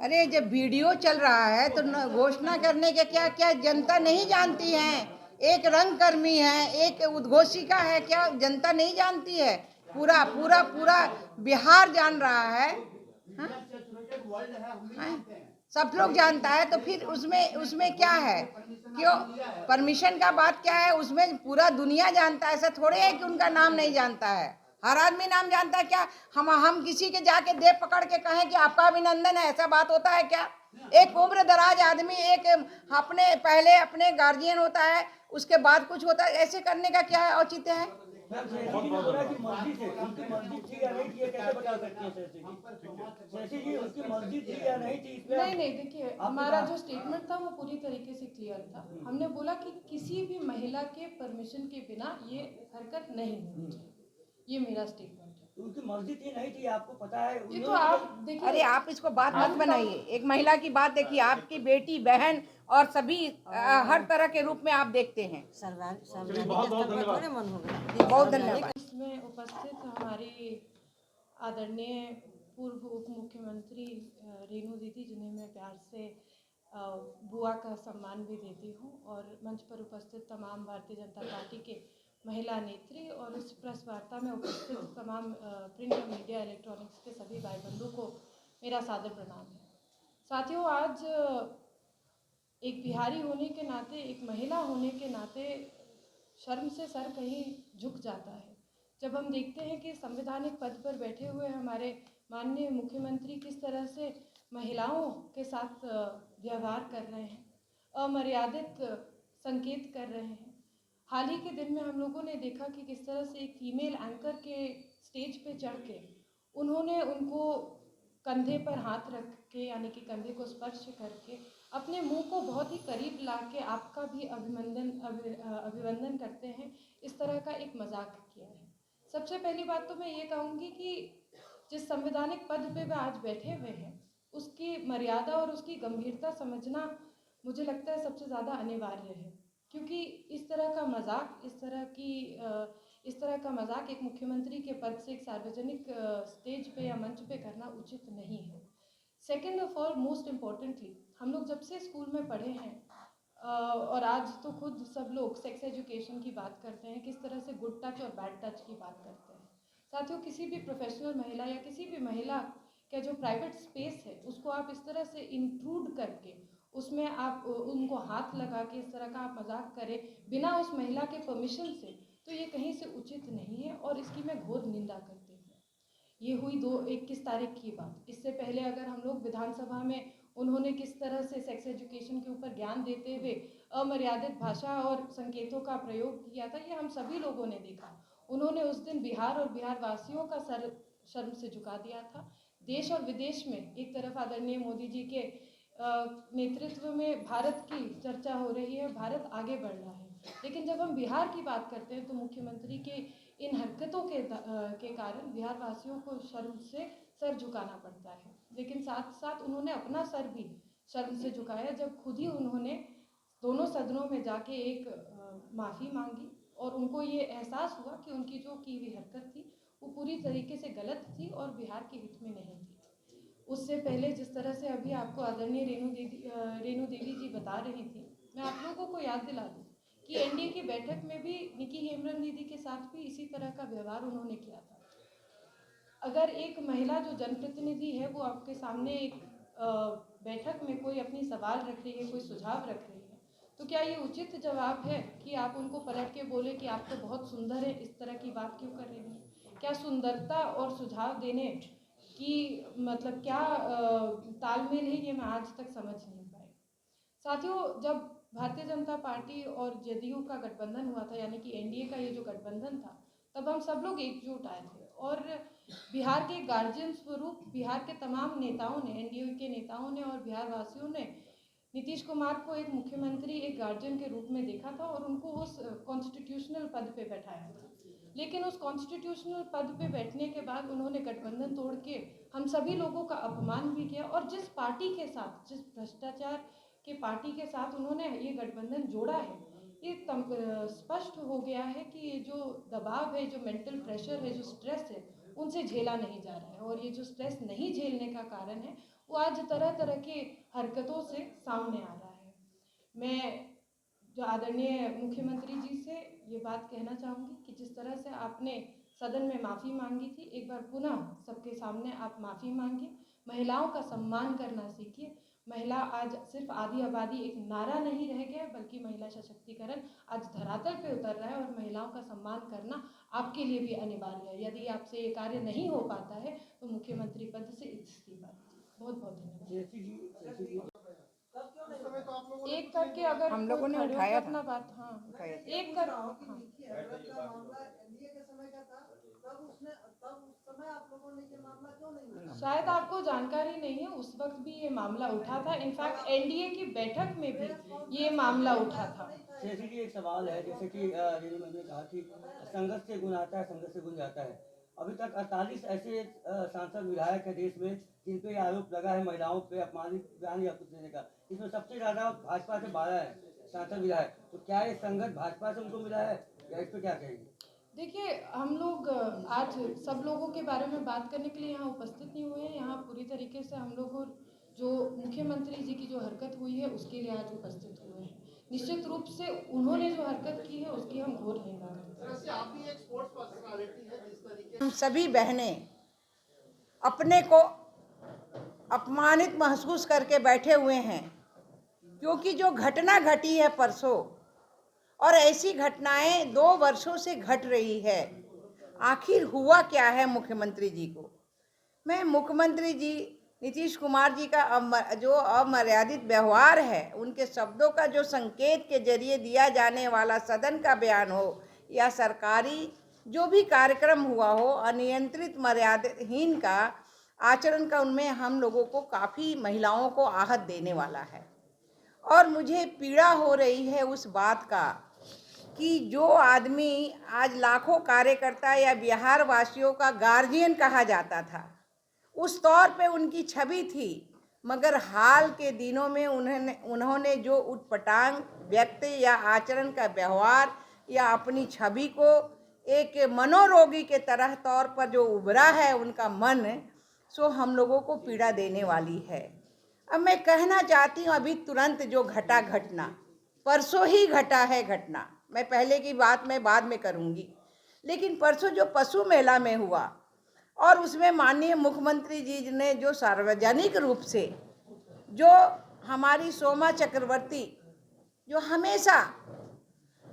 अरे जब वीडियो चल रहा है तो घोषणा करने के क्या क्या जनता नहीं जानती है। एक रंगकर्मी है, एक उद्घोषिका है, क्या जनता नहीं जानती है? पूरा पूरा पूरा बिहार जान रहा है। हाँ? हाँ? सब लोग जानता है तो फिर उसमें उसमें क्या है? क्यों परमिशन का बात क्या है? उसमें पूरा दुनिया जानता है, ऐसा थोड़े है कि उनका नाम नहीं जानता है। हर आदमी नाम जानता है। क्या हम किसी के जाके दे पकड़ के कहें कि आपका अभिनंदन है? ऐसा बात होता है क्या? एक उम्र दराज आदमी एक अपने पहले अपने गार्जियन होता है, उसके बाद कुछ होता है, ऐसे करने का क्या औचित्य है? नहीं नहीं, देखिए हमारा जो स्टेटमेंट था वो पूरी तरीके से क्लियर था। हमने बोला कि किसी भी महिला के परमिशन के बिना ये हरकत नहीं होनी चाहिए, ये मेरा स्टेटमेंट है। उनकी मर्जी थी नहीं थी, आपको पता है। ये तो आप देखिए, अरे आप इसको बात मत बनाइए। एक महिला की बात देखिए, आपकी बेटी बहन और सभी हर तरह के रूप में आप देखते हैं। बहुत धन्यवाद। इसमें उपस्थित हमारी आदरणीय पूर्व उप मुख्यमंत्री रेणु दीदी, जिन्हें मैं प्यार से बुआ का सम्मान भी देती हूँ, और मंच पर उपस्थित तमाम भारतीय जनता पार्टी के महिला नेत्री और इस प्रेस वार्ता में उपस्थित तमाम प्रिंट और मीडिया इलेक्ट्रॉनिक्स के सभी भाई बंधु को मेरा सादर प्रणाम है। साथियों, आज एक बिहारी होने के नाते, एक महिला होने के नाते शर्म से सर कहीं झुक जाता है जब हम देखते हैं कि संवैधानिक पद पर बैठे हुए हमारे माननीय मुख्यमंत्री किस तरह से महिलाओं के साथ व्यवहार कर रहे हैं, अमर्यादित संकेत कर रहे हैं। हाल ही के दिन में हम लोगों ने देखा कि किस तरह से एक फीमेल एंकर के स्टेज पे चढ़ के उन्होंने उनको कंधे पर हाथ रख के, यानी कि कंधे को स्पर्श करके अपने मुंह को बहुत ही करीब ला के आपका भी अभिवंदन करते हैं, इस तरह का एक मजाक किया है। सबसे पहली बात तो मैं ये कहूँगी कि जिस संवैधानिक पद पे वे आज बैठे हुए हैं, उसकी मर्यादा और उसकी गंभीरता समझना मुझे लगता है सबसे ज़्यादा अनिवार्य है, क्योंकि इस तरह का मजाक, इस तरह का मजाक एक मुख्यमंत्री के पद से एक सार्वजनिक स्टेज पे या मंच पे करना उचित नहीं है। Second of all, most importantly, हम लोग जब से स्कूल में पढ़े हैं और आज तो खुद सब लोग सेक्स एजुकेशन की बात करते हैं, किस तरह से गुड टच और बैड टच की बात करते हैं। साथियों, किसी भी प्रोफेशनल महिला या किसी भी महिला का जो प्राइवेट स्पेस है, उसको आप इस तरह से इंट्रूड करके उसमें आप उनको हाथ लगा के इस तरह का आप मजाक करें बिना उस महिला के परमिशन से, तो ये कहीं से उचित नहीं है और इसकी मैं घोर निंदा करती हूँ। ये हुई 21 तारीख की बात। इससे पहले अगर हम लोग विधानसभा में उन्होंने किस तरह से सेक्स एजुकेशन के ऊपर ज्ञान देते हुए अमर्यादित भाषा और संकेतों का प्रयोग किया था, ये हम सभी लोगों ने देखा। उन्होंने उस दिन बिहार और बिहार वासियों का सर शर्म से झुका दिया था। देश और विदेश में एक तरफ आदरणीय मोदी जी के नेतृत्व में भारत की चर्चा हो रही है, भारत आगे बढ़ रहा है, लेकिन जब हम बिहार की बात करते हैं तो मुख्यमंत्री के इन हरकतों के कारण बिहार वासियों को शर्म से सर झुकाना पड़ता है। लेकिन साथ साथ उन्होंने अपना सर भी शर्म से झुकाया जब खुद ही उन्होंने दोनों सदनों में जाके एक माफ़ी मांगी और उनको ये एहसास हुआ कि उनकी जो की हुई हरकत थी वो पूरी तरीके से गलत थी और बिहार के हित में नहीं थी। उससे पहले जिस तरह से अभी आपको आदरणीय रेणु देवी जी बता रही थी, मैं आप लोगों को याद दिला दूँ कि एनडीए की बैठक में भी निकी हेम्ब्रम दीदी के साथ भी इसी तरह का व्यवहार उन्होंने किया था। अगर एक महिला जो जनप्रतिनिधि है वो आपके सामने एक बैठक में कोई अपनी सवाल रख रही है, कोई सुझाव रख रही है, तो क्या ये उचित जवाब है कि आप उनको पलट के बोले कि आप तो बहुत सुंदर है, इस तरह की बात क्यों कर रही हैं? क्या सुंदरता और सुझाव देने की मतलब क्या तालमेल है, ये मैं आज तक समझ नहीं पाई। साथियों, जब भारतीय जनता पार्टी और जदयू का गठबंधन हुआ था, यानी कि एनडीए का ये जो गठबंधन था, तब हम सब लोग एकजुट आए थे और बिहार के गार्जियन स्वरूप बिहार के तमाम नेताओं ने, एनडीए के नेताओं ने और बिहार वासियों ने नीतीश कुमार को एक मुख्यमंत्री, एक गार्जियन के रूप में देखा था और उनको उस कॉन्स्टिट्यूशनल पद पे बैठाया था। लेकिन उस कॉन्स्टिट्यूशनल पद पे बैठने के बाद उन्होंने गठबंधन तोड़ के हम सभी लोगों का अपमान भी किया और जिस पार्टी के साथ, जिस भ्रष्टाचार के पार्टी के साथ उन्होंने ये गठबंधन जोड़ा है, ये स्पष्ट हो गया है कि ये जो दबाव है, जो मेंटल प्रेशर है, जो स्ट्रेस है, उनसे झेला नहीं जा रहा है और ये जो स्ट्रेस नहीं झेलने का कारण है वो आज तरह तरह की हरकतों से सामने आ रहा है। मैं जो आदरणीय मुख्यमंत्री जी से ये बात कहना चाहूँगी कि जिस तरह से आपने सदन में माफ़ी मांगी थी, एक बार पुनः सबके सामने आप माफ़ी मांगिए। महिलाओं का सम्मान करना सीखिए। महिला आज सिर्फ आधी आबादी एक नारा नहीं रह गया, बल्कि महिला सशक्तिकरण आज धरातल पे उतर रहा है और महिलाओं का सम्मान करना आपके लिए भी अनिवार्य है। यदि आपसे ये कार्य नहीं हो पाता है तो मुख्यमंत्री पद से इस्तीफा दीजिए। बहुत बहुत धन्यवाद। एक करके अगर हम लोगों ने कोई खड़े उठाया होकर अपना था। बात, हाँ, उठाया था। एक कर, हाँ। शायद आपको जानकारी नहीं है, उस वक्त भी ये मामला उठा था। इनफैक्ट एनडीए की बैठक में भी ये मामला उठा था। जैसे कि एक सवाल है, जैसे कि रेणु मैम ने कहा कि संघर्ष से गुण आता है, संघर्ष से गुण जाता है। अभी तक 48 ऐसे सांसद विधायक है देश में जिन पे आरोप लगा है महिलाओं पे अपमानित बयान या कुछ देने का। इसमें सबसे ज्यादा भाजपा से 12 है सांसद विधायक। तो क्या ये संघर्ष भाजपा से उनको मिला है या इस पे क्या कहेंगे? देखिए, हम लोग आज सब लोगों के बारे में बात करने के लिए यहाँ उपस्थित नहीं हुए हैं। यहाँ पूरी तरीके से हम लोग जो मुख्यमंत्री जी की जो हरकत हुई है उसके लिए आज उपस्थित हुए हैं। निश्चित रूप से उन्होंने जो हरकत की है उसकी हम घोर निंदा करते हैं। हम सभी बहनें अपने को अपमानित महसूस करके बैठे हुए हैं, क्योंकि जो घटना घटी है परसों, और ऐसी घटनाएं 2 वर्षों से घट रही है। आखिर हुआ क्या है मुख्यमंत्री जी को? मैं मुख्यमंत्री जी नीतीश कुमार जी का जो अमर्यादित व्यवहार है, उनके शब्दों का जो संकेत के जरिए दिया जाने वाला सदन का बयान हो या सरकारी जो भी कार्यक्रम हुआ हो, अनियंत्रित मर्यादाहीन का आचरण का उनमें हम लोगों को काफ़ी महिलाओं को आहत देने वाला है। और मुझे पीड़ा हो रही है उस बात का कि जो आदमी आज लाखों कार्यकर्ता या बिहार वासियों का गार्जियन कहा जाता था, उस तौर पे उनकी छवि थी, मगर हाल के दिनों में उन्होंने जो उटपटांग व्यक्त या आचरण का व्यवहार या अपनी छवि को एक मनोरोगी के तरह तौर पर जो उभरा है उनका मन, सो हम लोगों को पीड़ा देने वाली है। अब मैं कहना चाहती हूँ, अभी तुरंत जो घटना परसों ही घटा है घटना, मैं पहले की बात मैं बाद में करूँगी, लेकिन परसों जो पशु मेला में हुआ और उसमें माननीय मुख्यमंत्री जी ने जो सार्वजनिक रूप से जो हमारी सोमा चक्रवर्ती जो हमेशा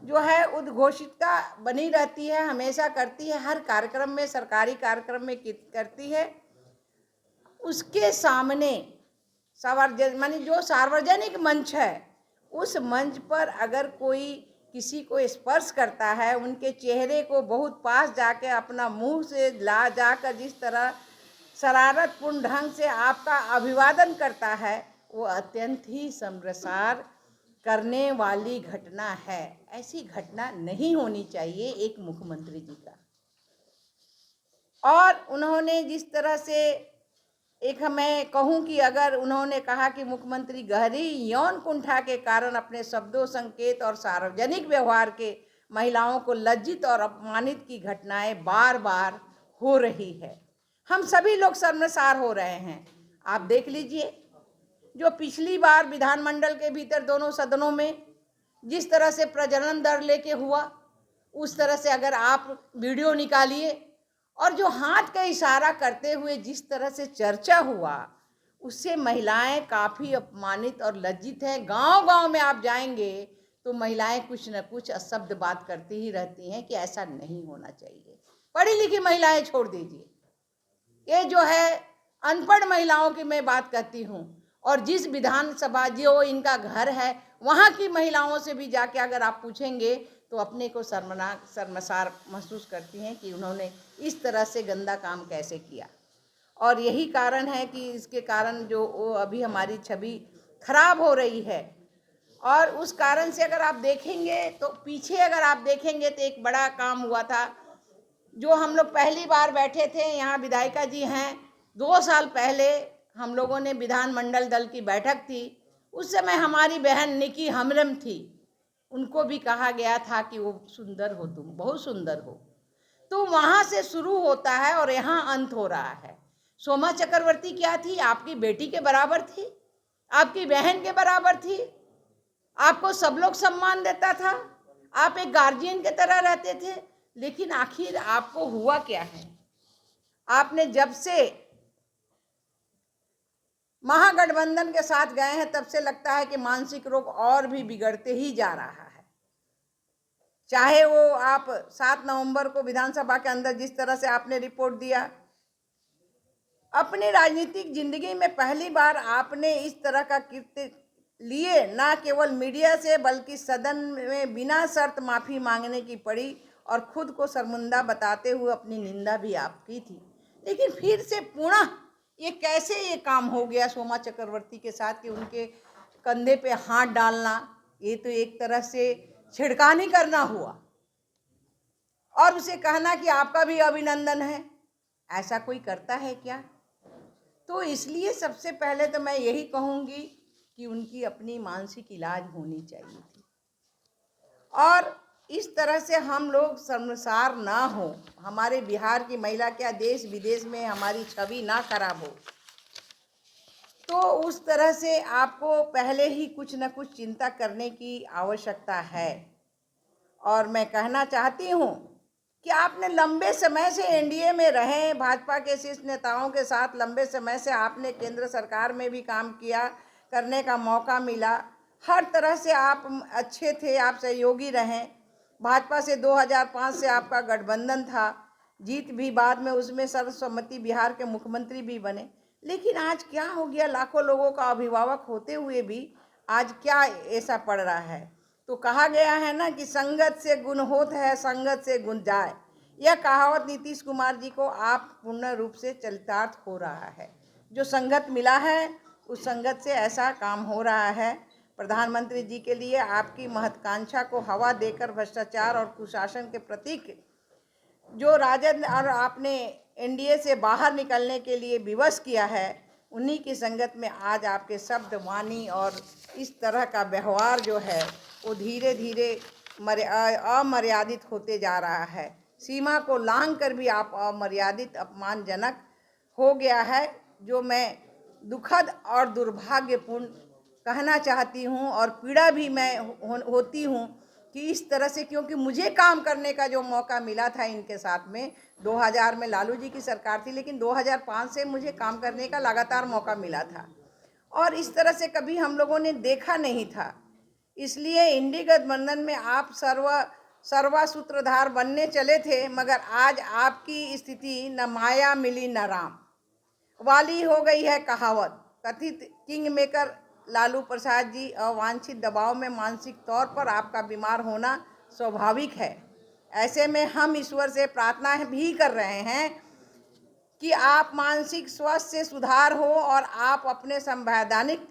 जो है उद्घोषिता बनी रहती है, हमेशा करती है, हर कार्यक्रम में, सरकारी कार्यक्रम में करती है, उसके सामने मानी जो सार्वजनिक मंच है, उस मंच पर अगर कोई किसी को स्पर्श करता है, उनके चेहरे को बहुत पास जाके अपना मुंह से ला जाकर जिस तरह शरारतपूर्ण ढंग से आपका अभिवादन करता है, वो अत्यंत ही शर्मसार करने वाली घटना है। ऐसी घटना नहीं होनी चाहिए एक मुख्यमंत्री जी का। और उन्होंने जिस तरह से एक मैं कहूं कि अगर उन्होंने कहा कि मुख्यमंत्री गहरी यौन कुंठा के कारण अपने शब्दों, संकेत और सार्वजनिक व्यवहार के महिलाओं को लज्जित और अपमानित की घटनाएं बार बार हो रही है, हम सभी लोग शर्मसार हो रहे हैं। आप देख लीजिए, जो पिछली बार विधानमंडल के भीतर दोनों सदनों में जिस तरह से प्रजनन दर लेके हुआ, उस तरह से अगर आप वीडियो निकालिए और जो हाथ का इशारा करते हुए जिस तरह से चर्चा हुआ, उससे महिलाएं काफ़ी अपमानित और लज्जित हैं। गांव-गांव में आप जाएंगे तो महिलाएं कुछ न कुछ अशब्द बात करती ही रहती हैं कि ऐसा नहीं होना चाहिए। पढ़ी लिखी महिलाएं छोड़ दीजिए, ये जो है अनपढ़ महिलाओं की मैं बात करती हूँ, और जिस विधानसभा जो इनका घर है वहाँ की महिलाओं से भी जाके अगर आप पूछेंगे तो अपने को शर्मसार महसूस करती हैं कि उन्होंने इस तरह से गंदा काम कैसे किया। और यही कारण है कि इसके कारण जो अभी हमारी छवि खराब हो रही है। और उस कारण से अगर आप देखेंगे तो पीछे अगर आप देखेंगे तो एक बड़ा काम हुआ था, जो हम लोग पहली बार बैठे थे, यहाँ विधायिका जी हैं, 2 साल पहले हम लोगों ने विधानमंडल दल की बैठक थी, उस समय हमारी बहन निकी हमरम थी, उनको भी कहा गया था कि वो सुंदर हो, तुम बहुत सुंदर हो। तो वहाँ से शुरू होता है और यहाँ अंत हो रहा है। सोमा चक्रवर्ती क्या थी? आपकी बेटी के बराबर थी, आपकी बहन के बराबर थी, आपको सब लोग सम्मान देता था, आप एक गार्जियन के तरह रहते थे। लेकिन आखिर आपको हुआ क्या है? आपने जब से महागठबंधन के साथ गए हैं तब से लगता है कि मानसिक रोग और भी बिगड़ते ही जा रहा है। चाहे वो आप 7 नवंबर को विधानसभा के अंदर जिस तरह से आपने रिपोर्ट दिया, अपनी राजनीतिक जिंदगी में पहली बार आपने इस तरह का कृत्य लिए, ना केवल मीडिया से बल्कि सदन में बिना शर्त माफ़ी मांगने की पड़ी और खुद को शर्मिंदा बताते हुए अपनी निंदा भी आप की थी। लेकिन फिर से पुनः ये कैसे ये काम हो गया सोमा चक्रवर्ती के साथ कि उनके कंधे पे हाथ डालना, ये तो एक तरह से छिड़कानी करना हुआ और उसे कहना कि आपका भी अभिनंदन है। ऐसा कोई करता है क्या? तो इसलिए सबसे पहले तो मैं यही कहूँगी कि उनकी अपनी मानसिक इलाज होनी चाहिए थी और इस तरह से हम लोग शर्मसार ना हो, हमारे बिहार की महिला क्या देश विदेश में हमारी छवि ना खराब हो, तो उस तरह से आपको पहले ही कुछ न कुछ चिंता करने की आवश्यकता है। और मैं कहना चाहती हूँ कि आपने लंबे समय से एनडीए में रहे, भाजपा के शीर्ष नेताओं के साथ लंबे समय से आपने केंद्र सरकार में भी काम किया, करने का मौका मिला, हर तरह से आप अच्छे थे, आप सहयोगी रहें। भाजपा से 2005 से आपका गठबंधन था, जीत भी बाद में उसमें सर्वसम्मति बिहार के मुख्यमंत्री भी बने। लेकिन आज क्या हो गया? लाखों लोगों का अभिभावक होते हुए भी आज क्या ऐसा पड़ रहा है? तो कहा गया है ना कि संगत से गुण होत है, संगत से गुण जाए। यह कहावत नीतीश कुमार जी को आप पूर्ण रूप से चरितार्थ हो रहा है। जो संगत मिला है उस संगत से ऐसा काम हो रहा है। प्रधानमंत्री जी के लिए आपकी महत्वाकांक्षा को हवा देकर भ्रष्टाचार और कुशासन के प्रतीक जो राजद और आपने एनडीए से बाहर निकलने के लिए विवश किया है, उन्हीं की संगत में आज आपके शब्द, वाणी और इस तरह का व्यवहार जो है वो धीरे धीरे अमर्यादित होते जा रहा है। सीमा को लांघ कर भी आप अमर्यादित, अपमानजनक हो गया है, जो मैं दुखद और दुर्भाग्यपूर्ण कहना चाहती हूँ और पीड़ा भी मैं होती हूँ कि इस तरह से, क्योंकि मुझे काम करने का जो मौका मिला था इनके साथ में 2000 में लालू जी की सरकार थी, लेकिन 2005 से मुझे काम करने का लगातार मौका मिला था और इस तरह से कभी हम लोगों ने देखा नहीं था। इसलिए इंडी गठबंधन में आप सर्वा सूत्रधार बनने चले थे, मगर आज आपकी स्थिति न माया मिली न राम वाली हो गई है कहावत। कथित किंग मेकर लालू प्रसाद जी अवांछित दबाव में मानसिक तौर पर आपका बीमार होना स्वाभाविक है। ऐसे में हम ईश्वर से प्रार्थना भी कर रहे हैं कि आप मानसिक स्वास्थ्य से सुधार हो और आप अपने संवैधानिक